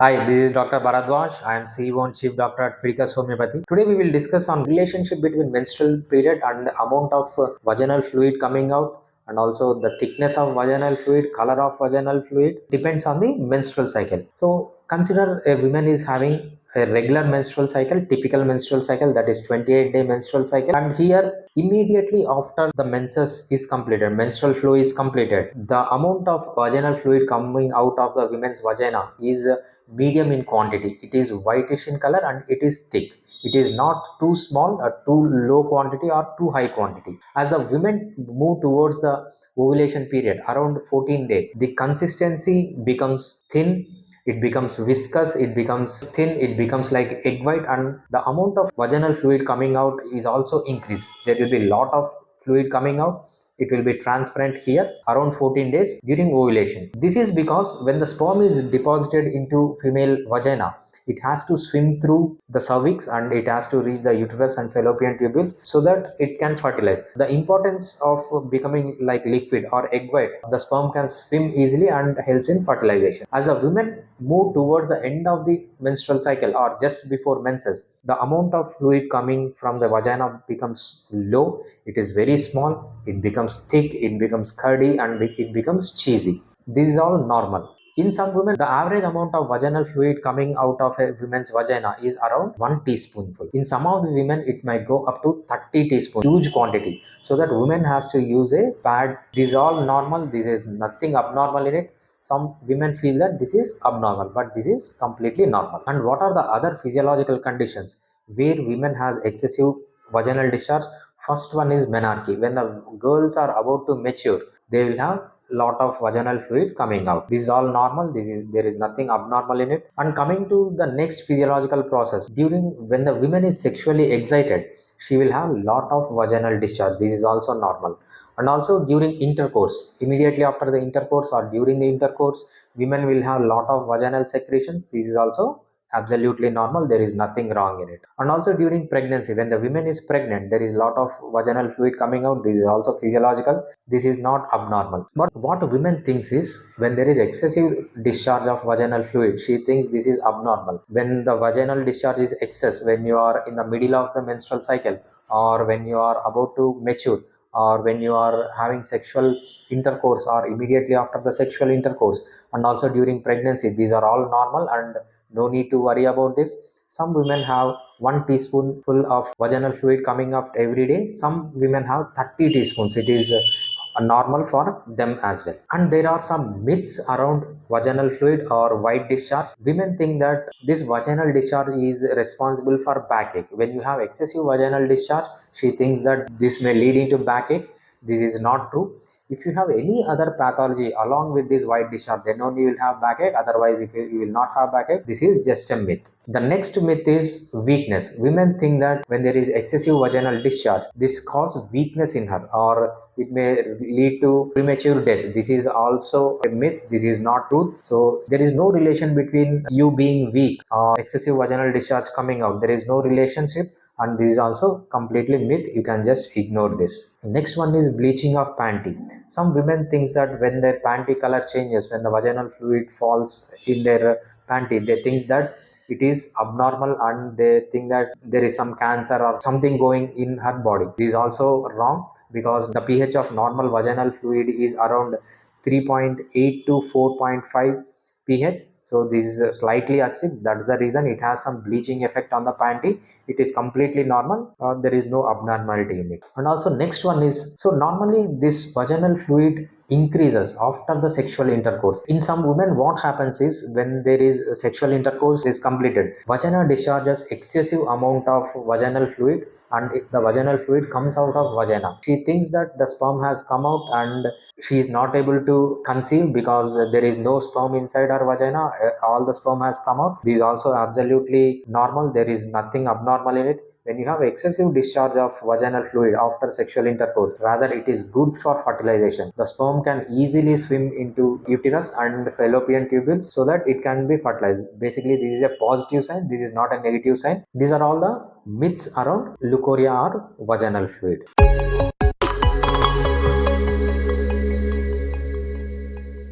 Hi, this is Dr. Bharadwaz. I am CEO and Chief Doctor at Fidicus Homeopathy. Today we will discuss on relationship between menstrual period and the amount of vaginal fluid coming out, and also the thickness of vaginal fluid, color of vaginal fluid depends on the menstrual cycle. So consider a woman is having a regular menstrual cycle, typical menstrual cycle, that is 28-day menstrual cycle, and here immediately after the menses is completed, menstrual flow is completed, the amount of vaginal fluid coming out of the women's vagina is medium in quantity. It is whitish in color and it is thick. It is not too small or too low quantity or too high quantity. As the women move towards the ovulation period around 14 days, the consistency becomes thin, it becomes viscous, it becomes thin, it becomes like egg white, and the amount of vaginal fluid coming out is also increased. There will be a lot of fluid coming out. It will be transparent here around 14 days during ovulation. This is because when the sperm is deposited into female vagina, it has to swim through the cervix and it has to reach the uterus and fallopian tubules so that it can fertilize. The importance of becoming like liquid or egg white, the sperm can swim easily and helps in fertilization. As a woman move towards the end of the menstrual cycle or just before menses, the amount of fluid coming from the vagina becomes low. It is very small, it becomes thick, it becomes curdy, and it becomes cheesy. This is all normal. In some women, the average amount of vaginal fluid coming out of a woman's vagina is around 1 teaspoonful. In some of the women, it might go up to 30 teaspoons, huge quantity. So that woman has to use a pad. This is all normal. This is nothing abnormal in it. Some women feel that this is abnormal, but this is completely normal. And what are the other physiological conditions where women has excessive vaginal discharge? First one is menarche. When the girls are about to mature, they will have lot of vaginal fluid coming out. This is all normal. There is nothing abnormal in it. And coming to the next physiological process, during when the woman is sexually excited, she will have lot of vaginal discharge. This is also normal. And also during intercourse, immediately after the intercourse or during the intercourse, women will have lot of vaginal secretions. This is also absolutely normal. There is nothing wrong in it. And also during pregnancy, when the woman is pregnant, there is lot of vaginal fluid coming out. This is also physiological. This is not abnormal. But what women thinks is when there is excessive discharge of vaginal fluid, she thinks this is abnormal. When the vaginal discharge is excess, when you are in the middle of the menstrual cycle, or when you are about to mature, or when you are having sexual intercourse, or immediately after the sexual intercourse, and also during pregnancy, these are all normal and no need to worry about this. Some women have 1 teaspoonful of vaginal fluid coming up every day. Some women have 30 teaspoons. It is normal for them as well. And there are some myths around vaginal fluid or white discharge. Women think that this vaginal discharge is responsible for backache. When you have excessive vaginal discharge, she thinks that this may lead into backache. This is not true. If you have any other pathology along with this white discharge, then only you will have backache. Otherwise, if you will not have backache, this is just a myth. The next myth is weakness. Women think that when there is excessive vaginal discharge, this causes weakness in her, or it may lead to premature death. This is also a myth. This is not true. So there is no relation between you being weak or excessive vaginal discharge coming out. There is no relationship, and this is also completely myth. You can just ignore this. Next one is bleaching of panty. Some women think that when their panty color changes, when the vaginal fluid falls in their panty, they think that it is abnormal and they think that there is some cancer or something going in her body. This is also wrong, because the pH of normal vaginal fluid is around 3.8 to 4.5 pH. So this is slightly acidic. That's the reason it has some bleaching effect on the panty. It is completely normal. There is no abnormality in it. And also next one is, so normally this vaginal fluid increases after the sexual intercourse. In some women, what happens is when there is sexual intercourse is completed, vagina discharges excessive amount of vaginal fluid, and the vaginal fluid comes out of vagina. She thinks that the sperm has come out and she is not able to conceive because there is no sperm inside her vagina. All the sperm has come out. This is also absolutely normal. There is nothing abnormal in it. When you have excessive discharge of vaginal fluid after sexual intercourse, rather it is good for fertilization. The sperm can easily swim into uterus and fallopian tubules so that it can be fertilized. Basically, this is a positive sign. This is not a negative sign. These are all the myths around leukorrhea or vaginal fluid.